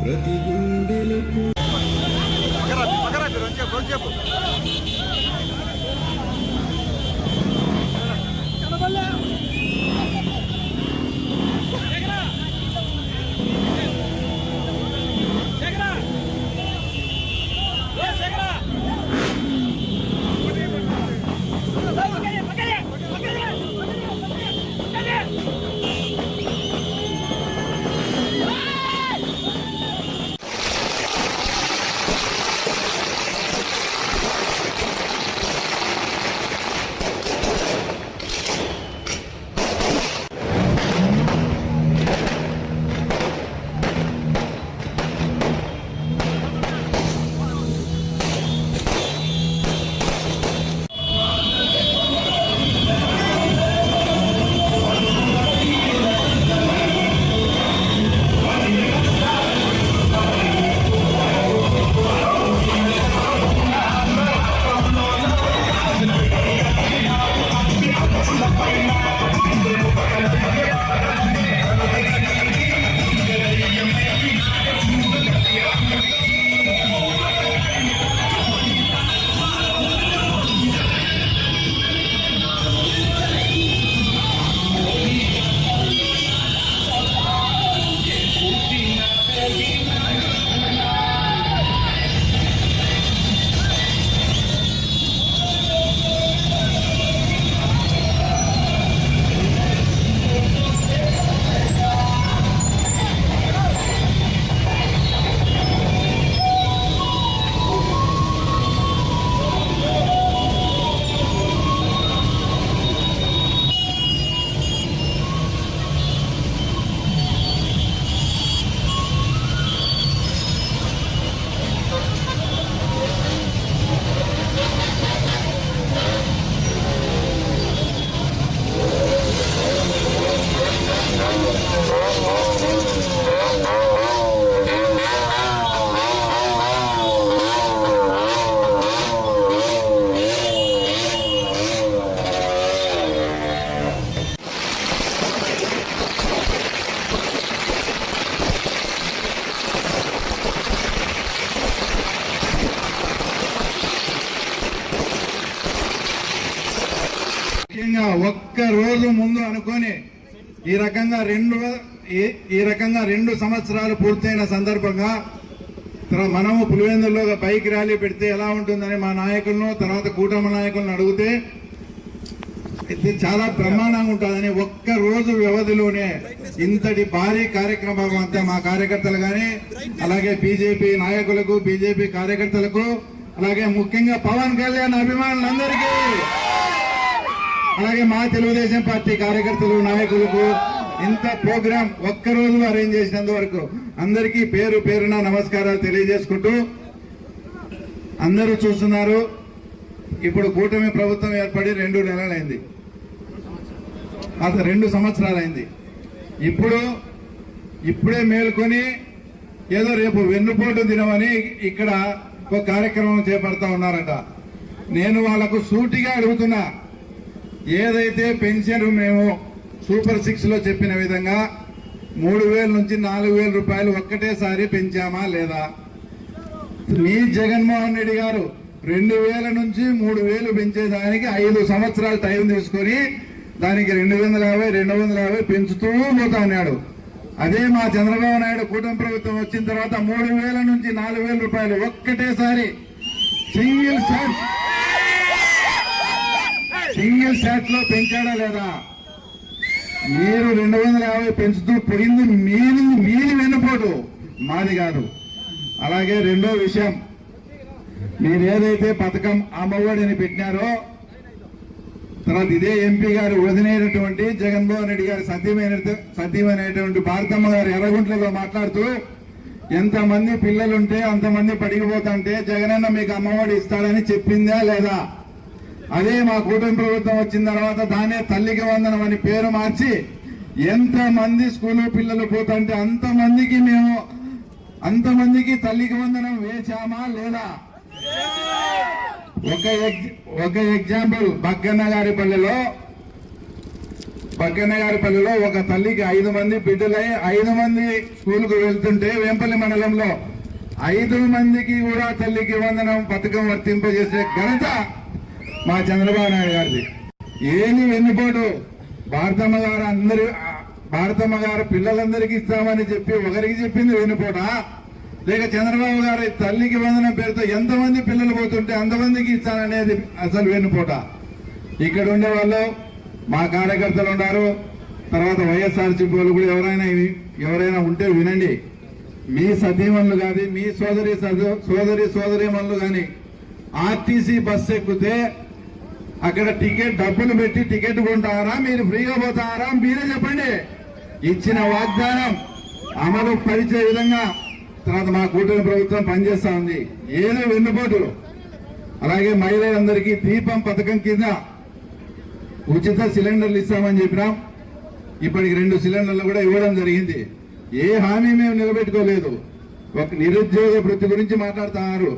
ప్రతి గుండెలకు ఒక్క రోజు ముందు అనుకొని ఈ రకంగా రెండు సంవత్సరాలు పూర్తయిన సందర్భంగా మనము పులివెందుల్లో బైక్ ర్యాలీ పెడితే ఎలా ఉంటుందని మా నాయకులను తర్వాత కూటమి నాయకులను అడిగితే ఇది చాలా బ్రహ్మాండంగా ఉంటుందని ఒక్క రోజు వ్యవధిలోనే ఇంతటి భారీ కార్యక్రమం అంతా మా కార్యకర్తలు కానీ అలాగే బీజేపీ నాయకులకు బీజేపీ కార్యకర్తలకు అలాగే ముఖ్యంగా పవన్ కళ్యాణ్ అభిమానులందరికీ అలాగే మా తెలుగుదేశం పార్టీ కార్యకర్తలు నాయకులకు ఇంత ప్రోగ్రాం ఒక్కరోజు అరేంజ్ చేసినందువరకు అందరికీ పేరు పేరున నమస్కారాలు తెలియజేసుకుంటూ అందరూ చూస్తున్నారు. ఇప్పుడు కూటమి ప్రభుత్వం ఏర్పడి 2 నెలలైంది, అసలు 2 సంవత్సరాలైంది. ఇప్పుడే మేల్కొని ఏదో రేపు వెన్నుపోటు దినమని ఇక్కడ ఒక కార్యక్రమం చేపడతా ఉన్నారట. నేను వాళ్లకు సూటిగా అడుగుతున్నా, ఏదైతే పెన్షన్ మేము సూపర్ 6 లో చెప్పిన విధంగా 3,000 నుంచి 4,000 రూపాయలు ఒక్కటేసారి పెంచామా లేదా? మీ జగన్మోహన్ రెడ్డి గారు 2,000 నుంచి 3,000 పెంచేదానికి 5 సంవత్సరాలు టైం తీసుకొని దానికి 250 పెంచుతూ పోతా ఉన్నాడు. అదే మా చంద్రబాబు నాయుడు కూటమి ప్రభుత్వం వచ్చిన తర్వాత 3,000 నుంచి 4,000 రూపాయలు ఒక్కటేసారి సింగిల్ షాట్ లో పెంచాడా లేదా? మీరు 250 పెంచుతూ పోయింది మీది వెన్నుపోటు, మాది కాదు. అలాగే రెండో విషయం, మీరు ఏదైతే పథకం అమ్మఒడిని పెట్టినారో తర్వాత ఇదే ఎంపీ గారు వదిలేనటువంటి జగన్మోహన్ రెడ్డి గారి సత్యమైనటువంటి భారతమ్మ గారు ఎర్రగుంట్లలో మాట్లాడుతూ ఎంతమంది పిల్లలుంటే అంతమంది పడిగిపోతుంటే జగనన్న మీకు అమ్మఒడి ఇస్తాడని చెప్పిందా లేదా? అదే మా కూటమి ప్రభుత్వం వచ్చిన తర్వాత దానే తల్లికి వందనం అని పేరు మార్చి ఎంతమంది స్కూలు పిల్లలు పోతుంటే అంతమందికి తల్లికి వందనం వేచామా లేదా? ఒక ఎగ్జాంపుల్, బగ్గన్న గారి పల్లెలో బక్కన్నగారిపల్లిలో ఒక తల్లికి 5 మంది బిడ్డలై 5 మంది స్కూల్కు వెళ్తుంటే వేంపల్లి మండలంలో 5 మందికి కూడా తల్లికి వందనం పథకం వర్తింపజేసే ఘనత మా చంద్రబాబు నాయుడు గారిది. ఏమి వెన్నుపోటు భారతమ్మ గారు పిల్లలందరికీ ఇస్తామని చెప్పి ఒకరికి చెప్పింది వెన్నుపోటా, లేక చంద్రబాబు గారి తల్లికి వందనం పేరుతో ఎంతమంది పిల్లలు పోతుంటే అంతమందికి ఇస్తాననేది అసలు వెన్నుపోటా? ఇక్కడ ఉండే వాళ్ళు మా కార్యకర్తలు ఉన్నారు, తర్వాత వైఎస్ఆర్సీపీ వాళ్ళు కూడా ఎవరైనా ఉంటే వినండి. మీ సతీమణులు కానీ మీ సోదరీమణులు కానీ ఆర్టీసీ బస్సు ఎక్కితే అక్కడ డబ్బులు పెట్టి టికెట్ కొంటారా, మీరు ఫ్రీగా పోతారా? మీరే చెప్పండి. ఇచ్చిన వాగ్దానం అమలు పరిచే విధంగా తర్వాత మా కూటమి ప్రభుత్వం పనిచేస్తా ఉంది. ఏదో వెన్నుపోటు. అలాగే మహిళలందరికీ దీపం పథకం కింద ఉచిత సిలిండర్లు ఇస్తామని చెప్పినాం. ఇప్పటికి 2 సిలిండర్లు కూడా ఇవ్వడం జరిగింది. ఏ హామీ మేము నిలబెట్టుకోలేదు. ఒక నిరుద్యోగ వృత్తి గురించి మాట్లాడుతున్నారు.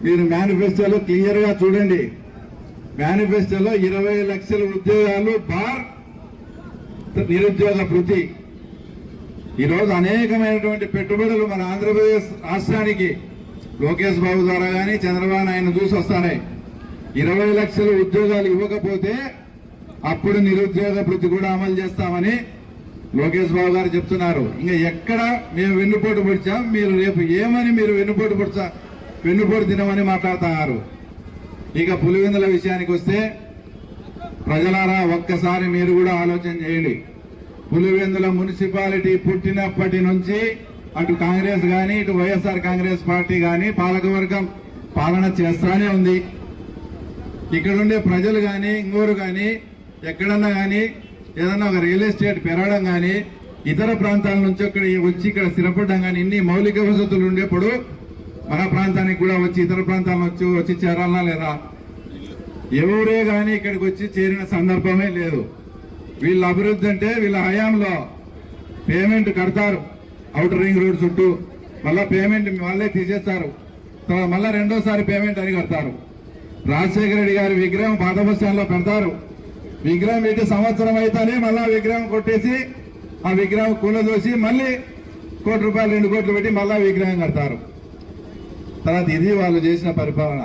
మీరు మేనిఫెస్టోలో క్లియర్ గా చూడండి. మేనిఫెస్టోలో 20 లక్షల ఉద్యోగాలు బార్ నిరుద్యోగ వృత్తి. ఈరోజు అనేకమైనటువంటి పెట్టుబడులు మన ఆంధ్రప్రదేశ్ రాష్ట్రానికి లోకేష్ బాబు ద్వారా కానీ చంద్రబాబు నాయుడు చూసి వస్తాయి. 20 లక్షల ఉద్యోగాలు ఇవ్వకపోతే అప్పుడు నిరుద్యోగ వృత్తి కూడా అమలు చేస్తామని లోకేష్ బాబు గారు చెప్తున్నారు. ఇంకా ఎక్కడ మేము వెన్నుపోటు పొడిచాం, మీరు రేపు ఏమని మీరు వెన్నుపోటు తినమని మాట్లాడుతున్నారు. ఇక పులివెందుల విషయానికి వస్తే ప్రజలారా ఒక్కసారి మీరు కూడా ఆలోచన చేయండి. పులివెందుల మున్సిపాలిటీ పుట్టినప్పటి నుంచి అటు కాంగ్రెస్ గాని ఇటు వైఎస్ఆర్ కాంగ్రెస్ పార్టీ గాని పాలకవర్గం పాలన చేస్తానే ఉంది. ఇక్కడ ఉండే ప్రజలు గాని ఇంకోరు గాని ఎక్కడన్నా గాని ఏదన్నా ఒక రియల్ ఎస్టేట్ పెరగడం గాని ఇతర ప్రాంతాల నుంచి వచ్చి ఇక్కడ స్థిరపడడం గాని ఇన్ని మౌలిక వసతులు ఉండేప్పుడు మన ప్రాంతానికి కూడా వచ్చి ఇతర ప్రాంతాల నుంచి వచ్చి చేరాలనా లేదా? ఎవరే గాని ఇక్కడికి వచ్చి చేరిన సందర్భమే లేదు. వీళ్ళ అభివృద్ధి అంటే వీళ్ళ హయాంలో పేమెంట్ కడతారు ఔటర్ రింగ్ రోడ్ చుట్టూ, మళ్ళా పేమెంట్ వాళ్ళే తీసేస్తారు, మళ్ళా రెండోసారి పేమెంట్ అని కడతారు. రాజశేఖర రెడ్డి గారి విగ్రహం పాత బస్ స్టాండ్ లో పెడతారు. విగ్రహం పెట్టి సంవత్సరం అయితేనే మళ్ళా విగ్రహం కొట్టేసి ఆ విగ్రహం కూలదోసి మళ్ళీ ₹1 కోటి 2 కోట్లు పెట్టి మళ్ళా విగ్రహం కడతారు. తర్వాత ఇది వాళ్ళు చేసిన పరిపాలన.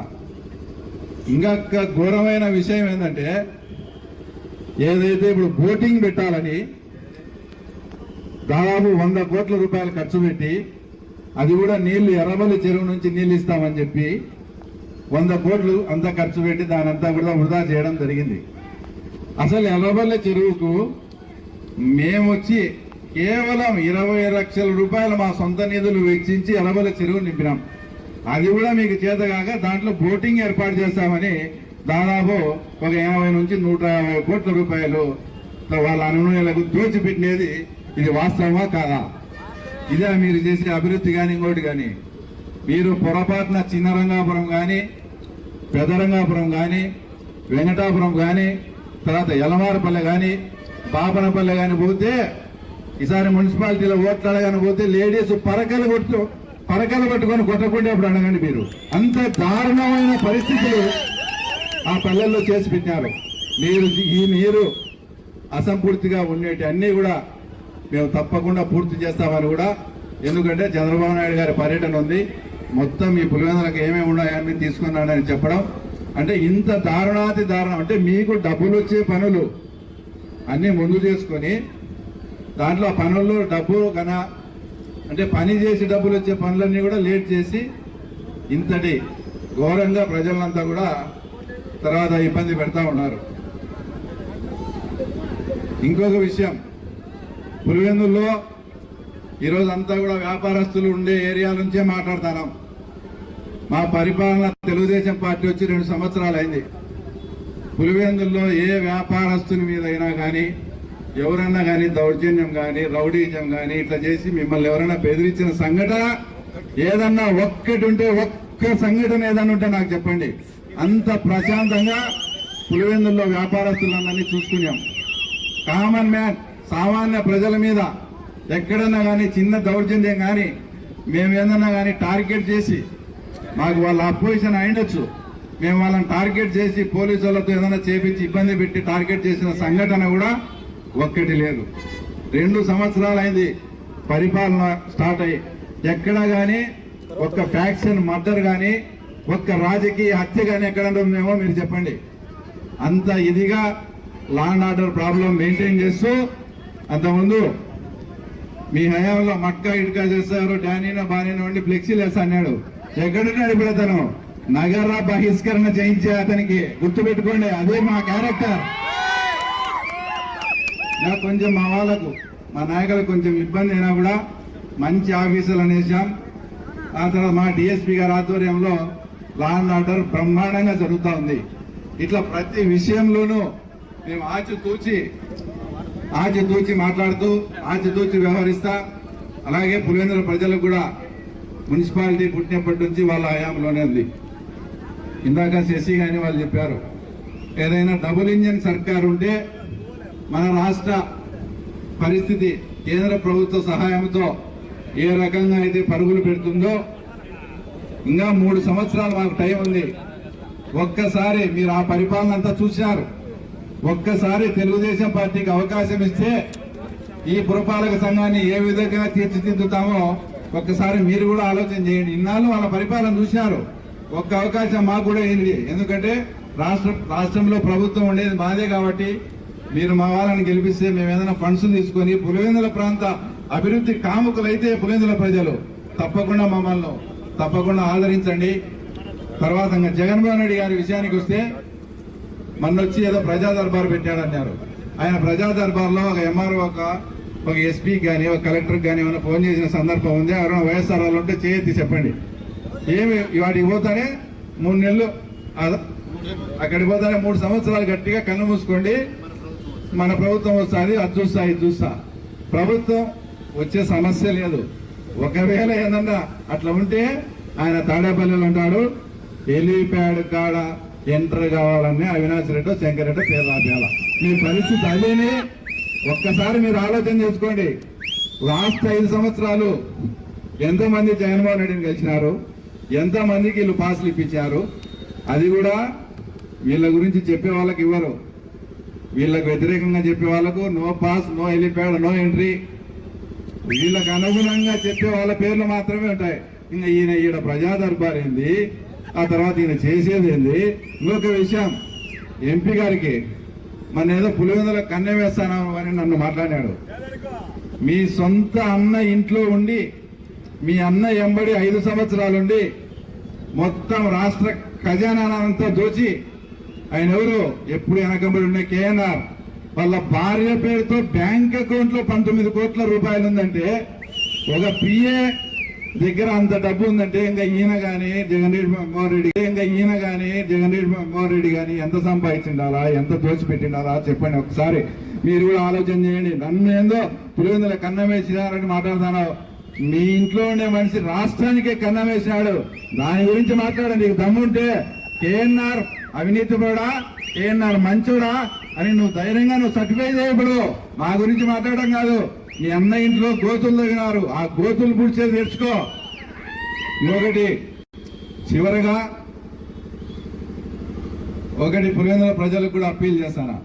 ఇంకా ఘోరమైన విషయం ఏంటంటే ఏదైతే ఇప్పుడు బోటింగ్ పెట్టాలని దాదాపు ₹100 కోట్ల ఖర్చు పెట్టి అది కూడా నీళ్లు ఎర్రబల్లి చెరువు నుంచి నీళ్లు ఇస్తామని చెప్పి 100 కోట్లు అంతా ఖర్చు పెట్టి దానంతా కూడా వృధా చేయడం జరిగింది. అసలు ఎర్రబల్లి చెరువుకు మేమొచ్చి కేవలం ₹20 లక్షల మా సొంత నిధులు వెచ్చించి ఎర్రబల్లి చెరువు నింపినాం. అది కూడా మీకు చేతగాక దాంట్లో బోటింగ్ ఏర్పాటు చేస్తామని దాదాపు ఒక 80 నుంచి 150 కోట్ల రూపాయలు వాళ్ళ అనుమతులకు దోచిపెట్టినది ఇది వాస్తవమా కాదా? ఇదే మీరు చేసే అభివృద్ధి కానీ ఇంకోటి కానీ? మీరు పొరపాటున చిన్నరంగాపురం కానీ పెదరంగాపురం కానీ వెంకటాపురం కానీ తర్వాత యలమారపల్లె కానీ పాపనపల్లె కానీ పోతే ఈసారి మున్సిపాలిటీలో ఓట్లాడగానే పోతే లేడీస్ పరకలు పట్టుకొని కొట్టకుండా ఇప్పుడు అడగండి. మీరు అంత దారుణమైన పరిస్థితులు ఆ పల్లెల్లో చేసి పెట్టినారు. మీరు అసంపూర్తిగా ఉండేటి అన్ని కూడా మేము తప్పకుండా పూర్తి చేస్తామని కూడా, ఎందుకంటే చంద్రబాబు నాయుడు గారి పర్యటన ఉంది, మొత్తం ఈ పులివెందులకు ఏమేమి ఉన్నాయని తీసుకున్నాడని చెప్పడం అంటే ఇంత దారుణాతి దారుణం. అంటే మీకు డబ్బులు వచ్చే పనులు అన్ని ముందు చేసుకొని దాంట్లో పనుల్లో డబ్బు అంటే పని చేసి డబ్బులు వచ్చే పనులన్నీ కూడా లేట్ చేసి ఇంతటి ఘోరంగా ప్రజలంతా కూడా తర్వాత ఇబ్బంది పెడతా ఉన్నారు. ఇంకొక విషయం, పులివెందుల్లో ఈరోజు అంతా కూడా వ్యాపారస్తులు ఉండే ఏరియా నుంచే మాట్లాడుతున్నాం. మా పరిపాలన తెలుగుదేశం పార్టీ వచ్చి 2 సంవత్సరాలు అయింది. పులివెందుల్లో ఏ వ్యాపారస్తుని మీద అయినా కానీ ఎవరన్నా కానీ దౌర్జన్యం కానీ రౌడీజం కానీ ఇట్లా చేసి మిమ్మల్ని ఎవరైనా బెదిరించిన సంఘటన ఏదన్నా ఒక్క సంఘటన ఏదన్నా ఉంటే నాకు చెప్పండి. అంత ప్రశాంతంగా పులివెందుల్లో వ్యాపారస్తులందరినీ చూసుకున్నాం. కామన్ మ్యాన్ సామాన్య ప్రజల మీద ఎక్కడన్నా కానీ చిన్న దౌర్జన్యం కానీ మేము ఏదన్నా కానీ టార్గెట్ చేసి, మాకు వాళ్ళ అపోజిషన్ అయిండొచ్చు, మేము వాళ్ళని టార్గెట్ చేసి పోలీసు వాళ్ళతో ఏదైనా చేపించి ఇబ్బంది పెట్టి టార్గెట్ చేసిన సంఘటన కూడా ఒక్కటి లేదు. 2 సంవత్సరాలు అయింది పరిపాలన స్టార్ట్ అయ్యి, ఎక్కడా కానీ ఒక్క ఫ్యాక్షన్ మర్డర్ కానీ ఒక్క రాజకీయ హత్య కానీ ఎక్కడ ఉందేమో మీరు చెప్పండి. అంత ఇదిగా law and order problem maintain చేస్తూ, అంతకుముందు మీ హయాంలో మట్కా ఇటుకా చేస్తారు, డానీనా బానీనా ఉండి ఫ్లెక్సీలు వేస్తా అన్నాడు. ఎక్కడున్నాడు ఇప్పుడు అతను? నగర బహిష్కరణ చేయించే అతనికి గుర్తుపెట్టుకోండి, అదే మా క్యారెక్టర్. నాకు కొంచెం మా వాళ్ళకు మా నాయకులకు కొంచెం ఇబ్బంది అయినా కూడా మంచి ఆఫీసులు అనేసాం. ఆ తర్వాత మా డిఎస్పీ గారి ఆధ్వర్యంలో లా అండ్ ఆర్డర్ బ్రహ్మాండంగా జరుగుతూ ఉంది. ఇట్లా ప్రతి విషయంలోనూ మేము ఆచితూచి మాట్లాడుతూ ఆచితూచి వ్యవహరిస్తా. అలాగే పులివెందుల ప్రజలకు కూడా మున్సిపాలిటీ పుట్టినప్పటి నుంచి వాళ్ళ హయాంలోనే ఉంది. ఇందాక శశి గాని వాళ్ళు చెప్పారు, ఏదైనా డబుల్ ఇంజన్ సర్కార్ ఉంటే మన రాష్ట్ర పరిస్థితి కేంద్ర ప్రభుత్వ సహాయంతో ఏ రకంగా అయితే పరుగులు పెడుతుందో, ఇంకా 3 సంవత్సరాలు మాకు టైం ఉంది. ఒక్కసారి మీరు ఆ పరిపాలన అంతా చూశారు. ఒక్కసారి తెలుగుదేశం పార్టీకి అవకాశం ఇస్తే ఈ పురపాలక సంఘాన్ని ఏ విధంగా తీర్చిదిద్దుతామో ఒక్కసారి మీరు కూడా ఆలోచన చేయండి. ఇన్నాళ్ళు వాళ్ళ పరిపాలన చూసినారు. ఒక్క అవకాశం మాకు కూడా అయింది. ఎందుకంటే రాష్ట్రంలో ప్రభుత్వం ఉండేది మాదే కాబట్టి మీరు మా వాళ్ళని గెలిపిస్తే మేము ఏదైనా ఫండ్స్ తీసుకొని పులివెందుల ప్రాంత అభివృద్ధి కాముకులైతే పులివెందుల ప్రజలు తప్పకుండా మమ్మల్ని తప్పకుండా ఆదరించండి. తర్వాత జగన్మోహన్ రెడ్డి గారి విషయానికి వస్తే, మొన్నొచ్చి ఏదో ప్రజా దర్బార్ పెట్టాడన్నారు. ఆయన ప్రజా దర్బార్లో ఒక ఎంఆర్ఓ ఒక ఎస్పీకి కానీ ఒక కలెక్టర్కి కానీ ఏమైనా ఫోన్ చేసిన సందర్భం ఉంది? ఎవరైనా వైఎస్ఆర్ వాళ్ళు ఉంటే చేయెత్తి చెప్పండి. ఏమి వాటికి పోతానే 3 నెలలు అక్కడికి పోతానే 3 సంవత్సరాలు గట్టిగా కన్ను మూసుకోండి, మన ప్రభుత్వం వస్తుంది, అది చూస్తా ఇది చూస్తా. ప్రభుత్వం వచ్చే సమస్య లేదు. ఒకవేళ ఏదన్నా అట్లా ఉంటే ఆయన తాడేపల్లిలో ఉంటాడు, హెలీప్యాడ్ కాడ ఎంటర్ కావాలని అవినాష్ రెడ్డి శంకర్ రెడ్డి పేరు రాపేయాల. మీ పరిస్థితి అదేనే. ఒక్కసారి మీరు ఆలోచన చేసుకోండి. లాస్ట్ 5 సంవత్సరాలు ఎంతమంది జగన్మోహన్ రెడ్డిని గెలిచినారు, ఎంతమందికి వీళ్ళు పాసులు ఇప్పించారు. అది కూడా వీళ్ళ గురించి చెప్పే వాళ్ళకి ఇవ్వరు. వీళ్ళకు వ్యతిరేకంగా చెప్పే వాళ్ళకు no pass, no helipad, no entry. వీళ్ళకు అనుగుణంగా చెప్పే వాళ్ళ పేర్లు మాత్రమే ఉంటాయి. ఇంకా ఈయన ప్రజా దర్బార్ ఏంది, ఆ తర్వాత ఈయన చేసేది ఏంది. ఇంకొక విషయం, ఎంపీ గారికి మన ఏదో పులివెందుల కన్నె వేస్తాను అని నన్ను మాట్లాడాడు. మీ సొంత అన్న ఇంట్లో ఉండి మీ అన్న ఎంబడి 5 సంవత్సరాలుండి మొత్తం రాష్ట్ర ఖజానానంతా దోచి, ఆయన ఎవరు ఎప్పుడు వెనకంబడి ఉండే కేఎన్ఆర్ వాళ్ళ భార్య పేరుతో బ్యాంక్ అకౌంట్ లో 19 కోట్ల రూపాయలు ఉందంటే, ఒక పిఏ దగ్గర అంత డబ్బు ఉందంటే ఇంకా ఈయన గాని జగన్ రెడ్డి గాని ఎంత సంపాదించిండాలా, ఎంత దోచిపెట్టిండాలా చెప్పండి. ఒకసారి మీరు కూడా ఆలోచన చేయండి. నన్ను ఏందో పులివెందుల కన్నం వేసినారని మాట్లాడుతాను. మీ ఇంట్లో ఉండే మనిషి రాష్ట్రానికే కన్నం వేసినాడు, దాని గురించి మాట్లాడండి. నీకు దమ్ముంటే కేఎన్ఆర్ అవినీతి పడా, కేఎన్ఆర్ మంచోడా అని నువ్వు ధైర్యంగా సర్టిఫై చేయబడు. మా గురించి మాట్లాడడం కాదు. మీ అన్న ఇంట్లో గోతులు తగినారు, ఆ గోతులు పుడిచేది తెచ్చుకో. ఇంకొకటి చివరగా పులివెందుల ప్రజలకు కూడా అప్పీల్ చేస్తాను.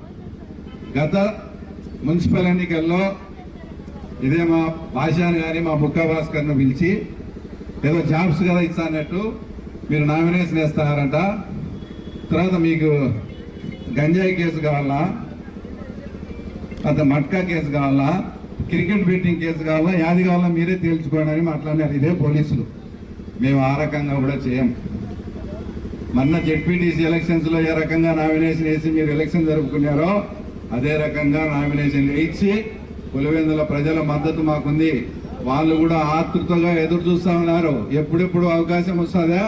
గత మున్సిపల్ ఎన్నికల్లో ఇదే మా భాషాన్ని కానీ మా బుక్కా భాస్కర్ను పిలిచి ఏదో జాబ్స్ కదా ఇస్తానట్టు మీరు నామినేషన్ వేస్తారంట. తర్వాత మీకు గంజాయి కేసు కావాలా, అంత మట్కా కేసు కావాలా, క్రికెట్ బెట్టింగ్ కేసు కావాలా, యాది కావాలా మీరే తేల్చుకోండి అని మాట్లాడినారు. ఇదే పోలీసులు. మేము ఆ రకంగా కూడా చేయం. మొన్న జెడ్పీటీసీ ఎలక్షన్స్ లో ఏ రకంగా నామినేషన్ వేసి మీరు ఎలక్షన్ జరుపుకున్నారో అదే రకంగా నామినేషన్ వేయించి పులివెందుల ప్రజల మద్దతు మాకుంది. వాళ్ళు కూడా ఆతృతగా ఎదురు చూస్తా ఉన్నారు, ఎప్పుడెప్పుడు అవకాశం వస్తుందా.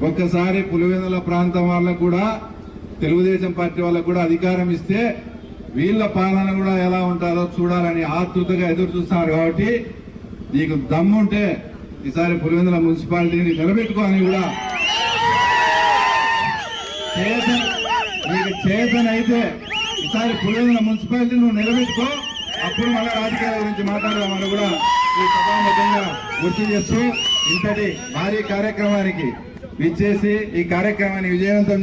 ఒక్కసారి పులివెందుల ప్రాంతం వాళ్ళకు కూడా తెలుగుదేశం పార్టీ వాళ్ళకు కూడా అధికారం ఇస్తే వీళ్ళ పాలన కూడా ఎలా ఉంటుందో చూడాలని ఆతృతగా ఎదురు చూస్తున్నారు. కాబట్టి నీకు దమ్ముంటే ఈసారి పులివెందుల మున్సిపాలిటీని నిలబెట్టుకోని కూడా నీకు చేతనైతే ఈసారి పులివెందుల మున్సిపాలిటీ నువ్వు నిలబెట్టుకో. అప్పుడు మళ్ళీ రాజకీయాల గురించి మాట్లాడదామని కూడా ఈ సభాముఖంగా గుర్తు చేస్తూ ఇంతటి భారీ కార్యక్రమానికి విచ్చేసి ఈ కార్యక్రమాన్ని విజయవంతం